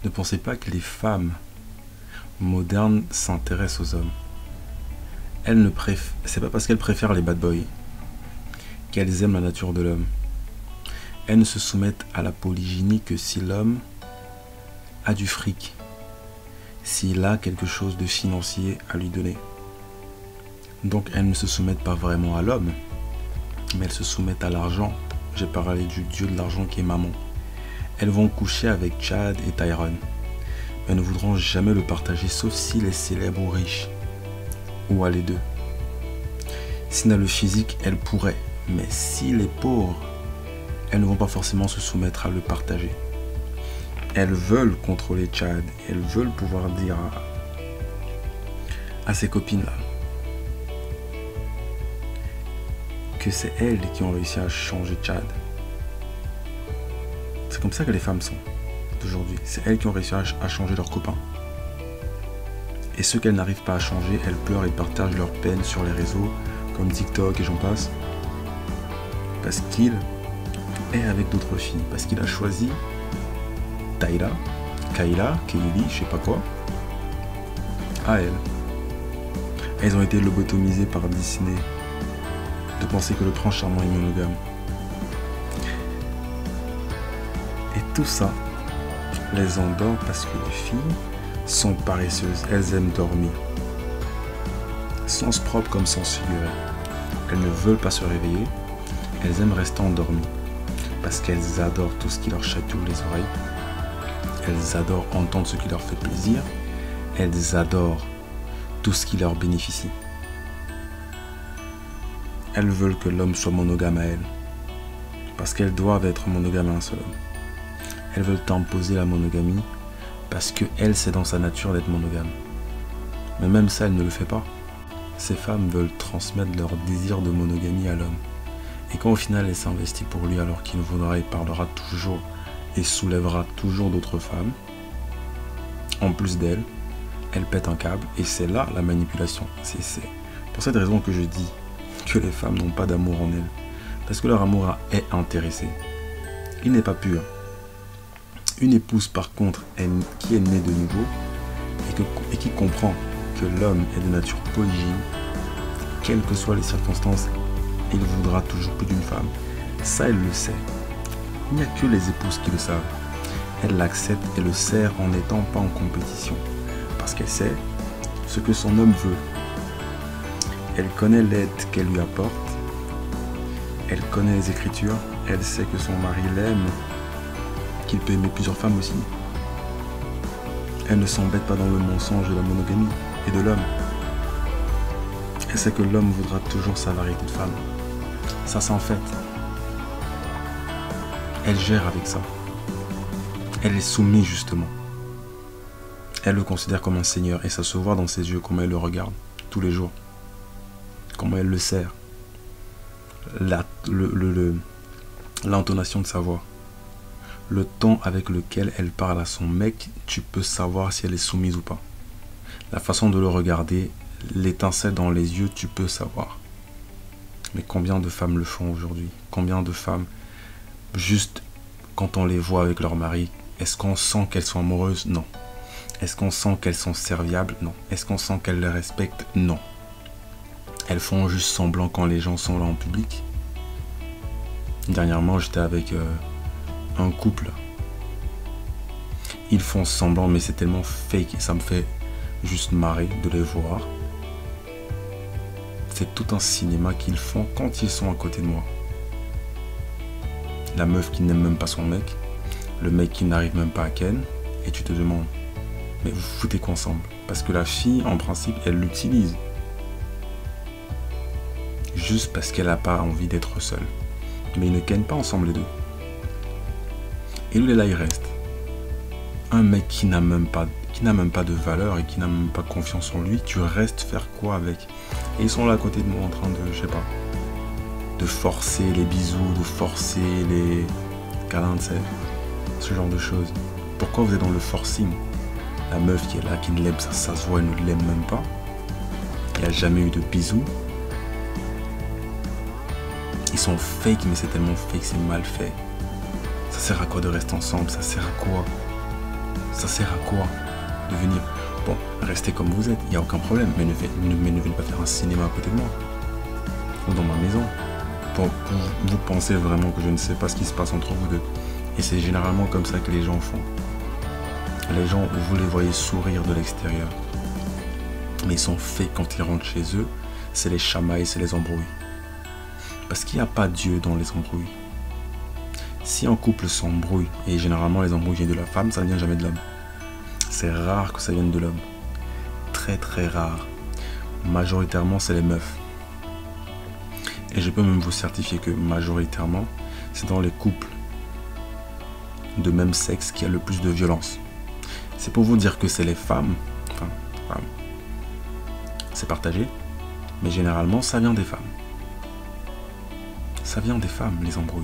Ne pensez pas que les femmes modernes s'intéressent aux hommes. C'est pas parce qu'elles préfèrent les bad boys qu'elles aiment la nature de l'homme. Elles ne se soumettent à la polygynie que si l'homme a du fric, s'il a quelque chose de financier à lui donner. Donc elles ne se soumettent pas vraiment à l'homme, mais elles se soumettent à l'argent. J'ai parlé du dieu de l'argent qui est Mammon. Elles vont coucher avec Chad et Tyrone, mais ne voudront jamais le partager sauf s'il est célèbre ou riche, ou à les deux. S'il a le physique, elles pourraient, mais s'il est pauvre, elles ne vont pas forcément se soumettre à le partager. Elles veulent contrôler Chad, elles veulent pouvoir dire à ses copines-là que c'est elles qui ont réussi à changer Chad. C'est comme ça que les femmes sont d'aujourd'hui. C'est elles qui ont réussi à changer leurs copains. Et ceux qu'elles n'arrivent pas à changer, elles pleurent et partagent leur peine sur les réseaux, comme TikTok et j'en passe. Parce qu'il est avec d'autres filles. Parce qu'il a choisi Kayla, Kaylee, je sais pas quoi, à elle. Elles ont été lobotomisées par Disney de penser que le prince charmant est monogame. Et tout ça les endort parce que les filles sont paresseuses, elles aiment dormir. Sens propre comme sens figuré. Elles ne veulent pas se réveiller, elles aiment rester endormies. Parce qu'elles adorent tout ce qui leur chatouille les oreilles. Elles adorent entendre ce qui leur fait plaisir. Elles adorent tout ce qui leur bénéficie. Elles veulent que l'homme soit monogame à elles. Parce qu'elles doivent être monogames à un seul homme. Elles veulent imposer la monogamie parce que elle, c'est dans sa nature d'être monogame. Mais même ça, elle ne le fait pas. Ces femmes veulent transmettre leur désir de monogamie à l'homme. Et quand au final elle s'investit pour lui alors qu'il voudra et parlera toujours et soulèvera toujours d'autres femmes, en plus d'elle, elle pète un câble et c'est là la manipulation. C'est pour cette raison que je dis que les femmes n'ont pas d'amour en elles. Parce que leur amour est intéressé. Il n'est pas pur. Une épouse par contre qui est née de nouveau et qui comprend que l'homme est de nature polygyne, quelles que soient les circonstances, il voudra toujours plus d'une femme. Ça, elle le sait. Il n'y a que les épouses qui le savent. Elle l'accepte et le sert en n'étant pas en compétition. Parce qu'elle sait ce que son homme veut. Elle connaît l'aide qu'elle lui apporte. Elle connaît les Écritures. Elle sait que son mari l'aime, qu'il peut aimer plusieurs femmes aussi. Elle ne s'embête pas dans le mensonge de la monogamie et de l'homme. Elle sait que l'homme voudra toujours sa variété de femmes. Ça, c'est en fait. Elle gère avec ça. Elle est soumise justement. Elle le considère comme un seigneur et ça se voit dans ses yeux, comment elle le regarde tous les jours. Comment elle le sert. L'intonation de sa voix. Le ton avec lequel elle parle à son mec, tu peux savoir si elle est soumise ou pas. La façon de le regarder, l'étincelle dans les yeux, tu peux savoir. Mais combien de femmes le font aujourd'hui? Combien de femmes, juste quand on les voit avec leur mari, est-ce qu'on sent qu'elles sont amoureuses? Non. Est-ce qu'on sent qu'elles sont serviables? Non. Est-ce qu'on sent qu'elles les respectent? Non. Elles font juste semblant quand les gens sont là en public. Dernièrement, j'étais avec un couple. Ils font semblant, mais c'est tellement fake. Ça me fait juste marrer de les voir. C'est tout un cinéma qu'ils font quand ils sont à côté de moi. La meuf qui n'aime même pas son mec, le mec qui n'arrive même pas à ken, et tu te demandes, mais vous foutez quoi ensemble? Parce que la fille, en principe, elle l'utilise. Juste parce qu'elle n'a pas envie d'être seule. Mais ils ne kennent pas ensemble les deux. Et lui, là, il reste. Un mec qui n'a même pas de valeur et qui n'a même pas confiance en lui, tu restes faire quoi avec? Et ils sont là à côté de moi en train de, je sais pas, de forcer les bisous, de forcer les câlins, tu sais, ce genre de choses. Pourquoi vous êtes dans le forcing? La meuf qui est là, qui ne l'aime, ça se voit, elle ne l'aime même pas. Il n'y a jamais eu de bisous. Ils sont fake, mais c'est tellement fake, c'est mal fait. Ça sert à quoi de rester ensemble? Ça sert à quoi? Ça sert à quoi de venir? Bon, restez comme vous êtes, il n'y a aucun problème, mais ne venez pas faire un cinéma à côté de moi. Ou dans ma maison. Vous pensez vraiment que je ne sais pas ce qui se passe entre vous deux. Et c'est généralement comme ça que les gens font. Les gens, vous les voyez sourire de l'extérieur. Mais ils sont faits quand ils rentrent chez eux, c'est les chamailles, c'est les embrouilles. Parce qu'il n'y a pas Dieu dans les embrouilles. Si un couple s'embrouille, et généralement les embrouilles viennent de la femme, ça ne vient jamais de l'homme. C'est rare que ça vienne de l'homme. Très très rare. Majoritairement, c'est les meufs. Et je peux même vous certifier que majoritairement, c'est dans les couples de même sexe qu'il y a le plus de violence. C'est pour vous dire que c'est les femmes, c'est partagé, mais généralement ça vient des femmes. Ça vient des femmes, les embrouilles.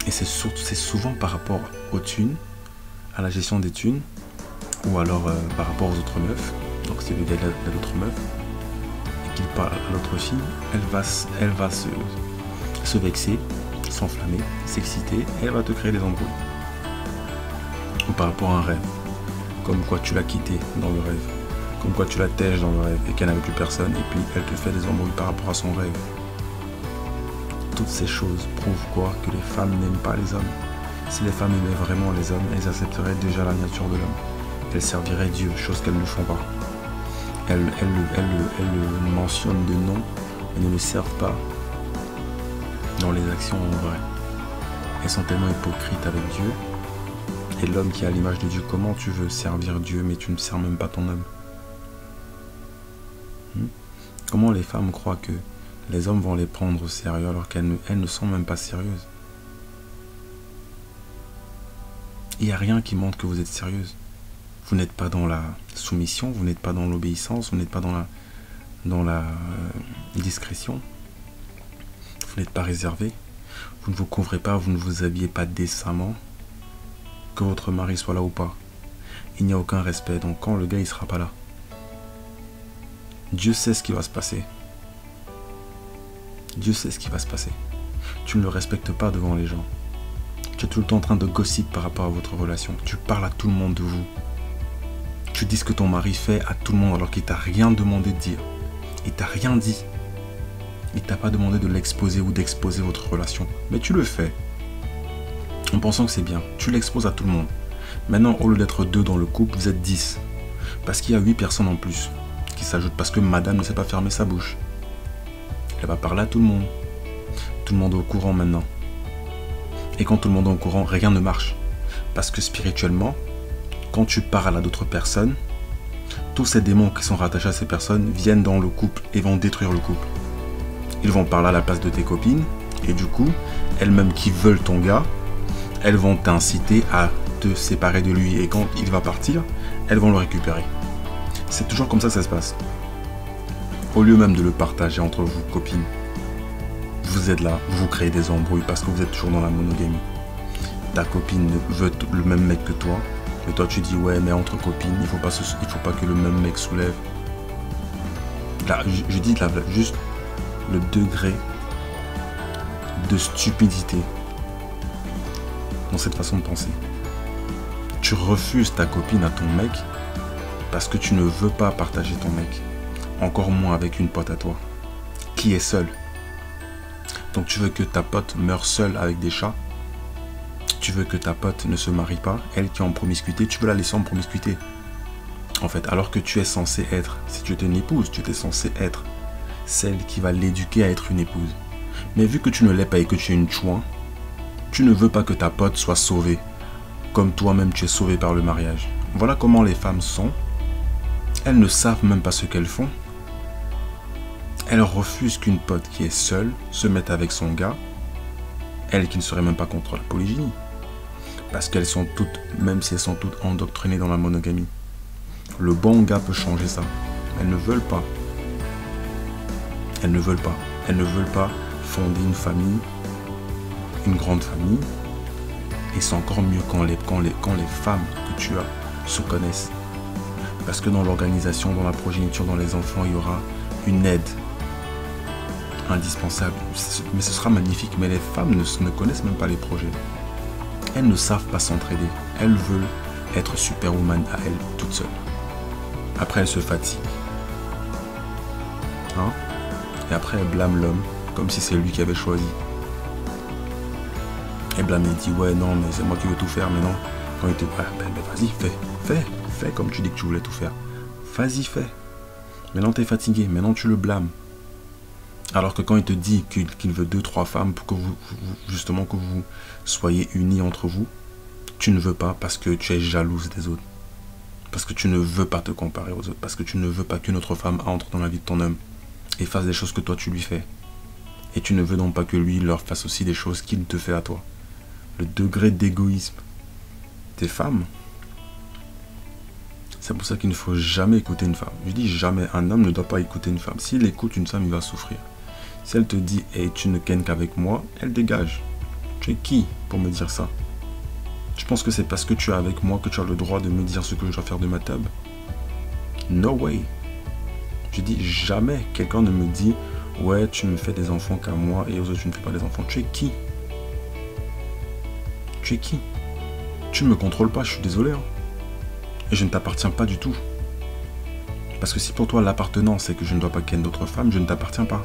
Et c'est souvent par rapport aux thunes, à la gestion des thunes, ou alors par rapport aux autres meufs. Donc c'est il y a d'autres meufs, et qu'il parle à l'autre fille, elle va se vexer, s'enflammer, s'exciter, et elle va te créer des embrouilles. Ou par rapport à un rêve, comme quoi tu l'as quitté dans le rêve, comme quoi tu la tèches dans le rêve, et qu'elle n'avait plus personne, et puis elle te fait des embrouilles par rapport à son rêve. Toutes ces choses prouvent quoi? Que les femmes n'aiment pas les hommes. Si les femmes aimaient vraiment les hommes, elles accepteraient déjà la nature de l'homme. Elles serviraient Dieu, chose qu'elles ne font pas. Elles le mentionnent de nom, mais ne le servent pas dans les actions en vrai. Elles sont tellement hypocrites avec Dieu. Et l'homme qui est à l'image de Dieu, comment tu veux servir Dieu, mais tu ne sers même pas ton homme? Comment les femmes croient que les hommes vont les prendre au sérieux alors qu'elles ne sont même pas sérieuses? Il n'y a rien qui montre que vous êtes sérieuse. Vous n'êtes pas dans la soumission, vous n'êtes pas dans l'obéissance, vous n'êtes pas dans la discrétion. Vous n'êtes pas réservé. Vous ne vous couvrez pas, vous ne vous habillez pas décemment. Que votre mari soit là ou pas. Il n'y a aucun respect, donc quand le gars il sera pas là, Dieu sait ce qui va se passer. Dieu sait ce qui va se passer. Tu ne le respectes pas devant les gens. Tu es tout le temps en train de gossip par rapport à votre relation. Tu parles à tout le monde de vous. Tu dis ce que ton mari fait à tout le monde alors qu'il t'a rien demandé de dire. Il t'a rien dit. Il t'a pas demandé de l'exposer ou d'exposer votre relation. Mais tu le fais. En pensant que c'est bien. Tu l'exposes à tout le monde. Maintenant, au lieu d'être 2 dans le couple, vous êtes 10. Parce qu'il y a 8 personnes en plus qui s'ajoutent. Parce que madame ne sait pas fermer sa bouche. Elle va parler à tout le monde. Tout le monde est au courant maintenant. Et quand tout le monde est au courant, rien ne marche. Parce que spirituellement, quand tu parles à d'autres personnes, tous ces démons qui sont rattachés à ces personnes viennent dans le couple et vont détruire le couple. Ils vont parler à la place de tes copines. Et du coup, elles-mêmes qui veulent ton gars, elles vont t'inciter à te séparer de lui. Et quand il va partir, elles vont le récupérer. C'est toujours comme ça que ça se passe. Au lieu même de le partager entre vous, copines, vous êtes là, vous créez des embrouilles parce que vous êtes toujours dans la monogamie. Ta copine veut le même mec que toi, mais toi tu dis ouais, mais entre copines, il faut pas que le même mec soulève. Là, je dis là, juste le degré de stupidité dans cette façon de penser. Tu refuses ta copine à ton mec parce que tu ne veux pas partager ton mec. Encore moins avec une pote à toi, qui est seule. Donc tu veux que ta pote meure seule avec des chats. Tu veux que ta pote ne se marie pas, elle qui est en promiscuité, tu veux la laisser en promiscuité. En fait, alors que tu es censé être, si tu étais une épouse, tu étais censé être celle qui va l'éduquer à être une épouse. Mais vu que tu ne l'es pas et que tu es une chouin, tu ne veux pas que ta pote soit sauvée, comme toi-même tu es sauvé par le mariage. Voilà comment les femmes sont. Elles ne savent même pas ce qu'elles font. Elles refusent qu'une pote qui est seule se mette avec son gars, elle qui ne serait même pas contre la polygynie. Parce qu'elles sont toutes, même si elles sont toutes endoctrinées dans la monogamie. Le bon gars peut changer ça. Elles ne veulent pas. Elles ne veulent pas. Elles ne veulent pas fonder une famille, une grande famille. Et c'est encore mieux quand les femmes que tu as se connaissent. Parce que dans l'organisation, dans la progéniture, dans les enfants, il y aura une aide indispensable. Mais ce sera magnifique. Mais les femmes ne connaissent même pas les projets. Elles ne savent pas s'entraider. Elles veulent être superwoman à elles, toutes seules. Après, elles se fatiguent. Hein? Et après, elles blâment l'homme, comme si c'est lui qui avait choisi. Et blâme, il dit, ouais, non, mais c'est moi qui veux tout faire, mais non. Quand il te dit, vas-y, fais comme tu dis que tu voulais tout faire. Vas-y, fais. Maintenant, t'es fatigué, maintenant, tu le blâmes. Alors que quand il te dit qu'il veut 2-3 femmes pour que justement que vous soyez unis entre vous, tu ne veux pas parce que tu es jalouse des autres. Parce que tu ne veux pas te comparer aux autres. Parce que tu ne veux pas qu'une autre femme entre dans la vie de ton homme et fasse des choses que toi tu lui fais. Et tu ne veux donc pas que lui leur fasse aussi des choses qu'il te fait à toi. Le degré d'égoïsme des femmes, c'est pour ça qu'il ne faut jamais écouter une femme. Je dis jamais, un homme ne doit pas écouter une femme. S'il écoute une femme, il va souffrir. Si elle te dit « Hey, tu ne kennes qu'avec moi », elle dégage. Tu es qui pour me dire ça? Tu penses que c'est parce que tu es avec moi que tu as le droit de me dire ce que je dois faire de ma table? No way. Je dis jamais quelqu'un ne me dit « Ouais, tu me fais des enfants qu'à moi et aux autres tu ne fais pas des enfants ». Tu es qui? Tu es qui? Tu ne me contrôles pas, je suis désolé. Hein. Et je ne t'appartiens pas du tout. Parce que si pour toi l'appartenance c'est que je ne dois pas ken d'autres femmes, je ne t'appartiens pas.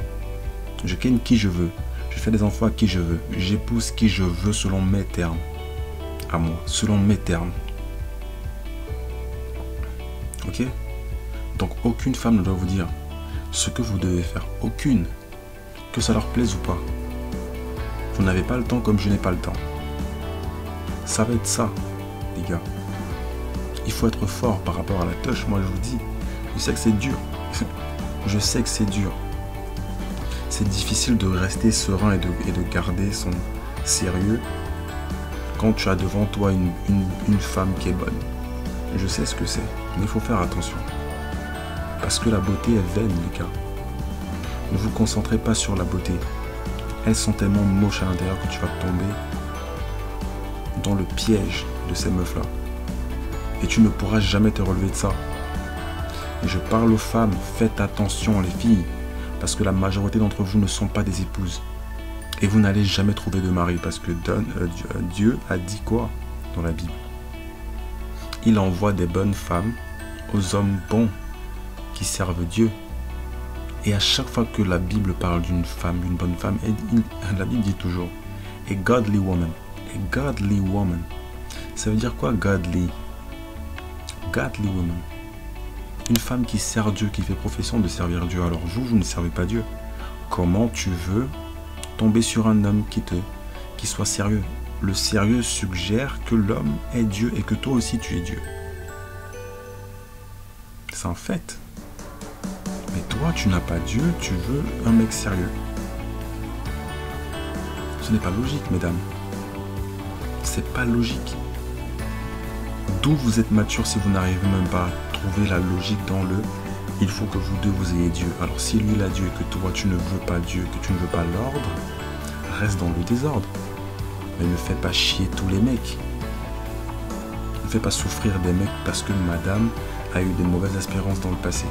Je ken qui je veux. Je fais des enfants à qui je veux. J'épouse qui je veux selon mes termes. À moi, selon mes termes. Ok? Donc aucune femme ne doit vous dire ce que vous devez faire. Aucune. Que ça leur plaise ou pas. Vous n'avez pas le temps comme je n'ai pas le temps. Ça va être ça, les gars. Il faut être fort par rapport à la touche, moi je vous dis. Je sais que c'est dur. Je sais que c'est dur. C'est difficile de rester serein et de garder son sérieux quand tu as devant toi une femme qui est bonne. Je sais ce que c'est, mais il faut faire attention. Parce que la beauté est vaine, les gars. Ne vous concentrez pas sur la beauté. Elles sont tellement moches à l'intérieur que tu vas tomber dans le piège de ces meufs-là. Et tu ne pourras jamais te relever de ça. Et je parle aux femmes, faites attention les filles, parce que la majorité d'entre vous ne sont pas des épouses. Et vous n'allez jamais trouver de mari, parce que Dieu a dit quoi dans la Bible? Il envoie des bonnes femmes aux hommes bons qui servent Dieu. Et à chaque fois que la Bible parle d'une femme, d'une bonne femme, la Bible dit toujours « a godly woman ». A godly woman. Ça veut dire quoi, godly? Godly woman. Une femme qui sert Dieu, qui fait profession de servir Dieu. Alors vous ne servez pas Dieu. Comment tu veux tomber sur un homme qui soit sérieux? Le sérieux suggère que l'homme est Dieu et que toi aussi tu es Dieu. C'est un fait. Mais toi, tu n'as pas Dieu, tu veux un mec sérieux. Ce n'est pas logique, mesdames. C'est pas logique. D'où vous êtes mature si vous n'arrivez même pas à trouver la logique dans le « il faut que vous deux vous ayez Dieu ». Alors si lui il a Dieu et que toi tu ne veux pas Dieu, que tu ne veux pas l'ordre, reste dans le désordre. Mais ne fais pas chier tous les mecs. Ne fais pas souffrir des mecs parce que madame a eu des mauvaises expériences dans le passé.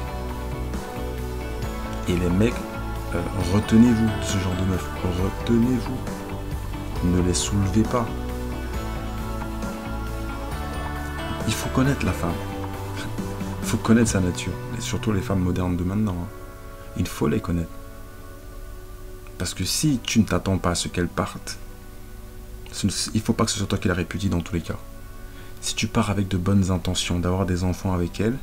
Et les mecs, retenez-vous de ce genre de meuf. Retenez-vous. Ne les soulevez pas. Il faut connaître la femme. Il faut connaître sa nature. Et surtout les femmes modernes de maintenant. Hein. Il faut les connaître. Parce que si tu ne t'attends pas à ce qu'elles partent, il ne faut pas que ce soit toi qui la répudie dans tous les cas. Si tu pars avec de bonnes intentions d'avoir des enfants avec elle,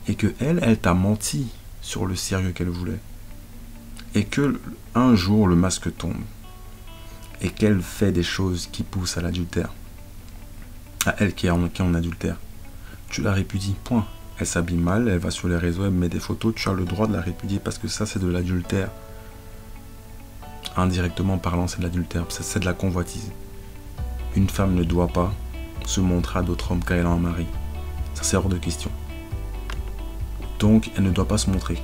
et que elle t'a menti sur le sérieux qu'elle voulait, et que un jour le masque tombe, et qu'elle fait des choses qui poussent à l'adultère, à elle qui est en adultère, tu la répudies, point. Elle s'habille mal, elle va sur les réseaux, elle met des photos, tu as le droit de la répudier parce que ça c'est de l'adultère. Indirectement parlant, c'est de l'adultère, c'est de la convoitise. Une femme ne doit pas se montrer à d'autres hommes quand elle a un mari. Ça c'est hors de question. Donc elle ne doit pas se montrer.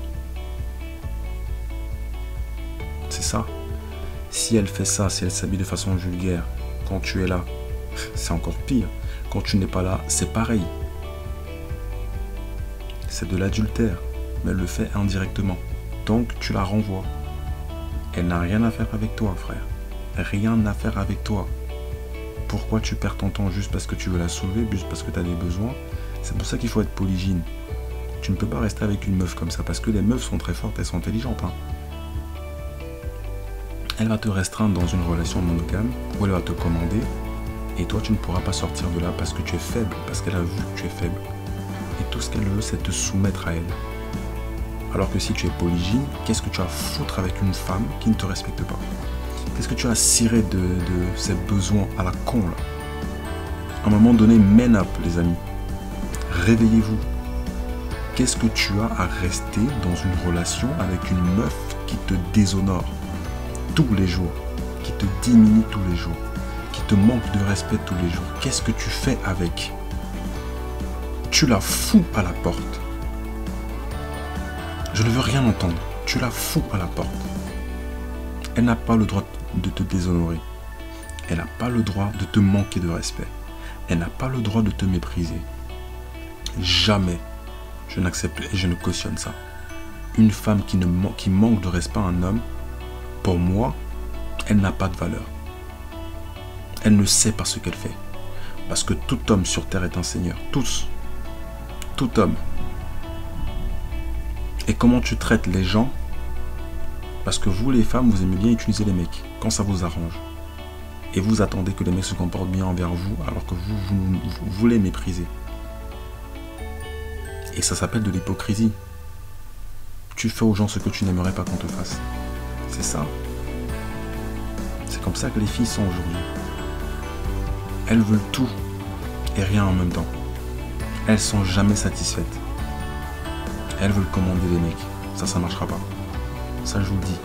C'est ça. Si elle fait ça, si elle s'habille de façon vulgaire, quand tu es là, c'est encore pire. Quand tu n'es pas là, c'est pareil. C'est de l'adultère, mais elle le fait indirectement. Donc tu la renvoies. Elle n'a rien à faire avec toi, frère. Rien à faire avec toi. pourquoi tu perds ton temps juste parce que tu veux la sauver, juste parce que tu as des besoins. C'est pour ça qu'il faut être polygyne. Tu ne peux pas rester avec une meuf comme ça, parce que les meufs sont très fortes, elles sont intelligentes. Hein. Elle va te restreindre dans une relation monogame, où elle va te commander, et toi tu ne pourras pas sortir de là parce que tu es faible, parce qu'elle a vu que tu es faible. Et tout ce qu'elle veut, c'est te soumettre à elle. Alors que si tu es polygyne, qu'est-ce que tu as à foutre avec une femme qui ne te respecte pas? Qu'est-ce que tu as à cirer de ses besoins à la con là? À un moment donné, man up les amis. Réveillez-vous. Qu'est-ce que tu as à rester dans une relation avec une meuf qui te déshonore tous les jours, qui te diminue tous les jours, qui te manque de respect tous les jours? Qu'est-ce que tu fais avec? Tu la fous à la porte. Je ne veux rien entendre. Tu la fous à la porte. Elle n'a pas le droit de te déshonorer. Elle n'a pas le droit de te manquer de respect. Elle n'a pas le droit de te mépriser. Jamais je n'accepte et je ne cautionne ça. Une femme qui manque de respect à un homme, pour moi, elle n'a pas de valeur. Elle ne sait pas ce qu'elle fait. Parce que tout homme sur terre est un seigneur. Tous. Tout homme. Et comment tu traites les gens? Parce que vous, les femmes, vous aimez bien utiliser les mecs quand ça vous arrange. Et vous attendez que les mecs se comportent bien envers vous alors que vous les méprisez. Et ça s'appelle de l'hypocrisie. Tu fais aux gens ce que tu n'aimerais pas qu'on te fasse. C'est ça. C'est comme ça que les filles sont aujourd'hui. Elles veulent tout et rien en même temps. Elles sont jamais satisfaites. Elles veulent commander les mecs. Ça marchera pas. Ça, je vous le dis.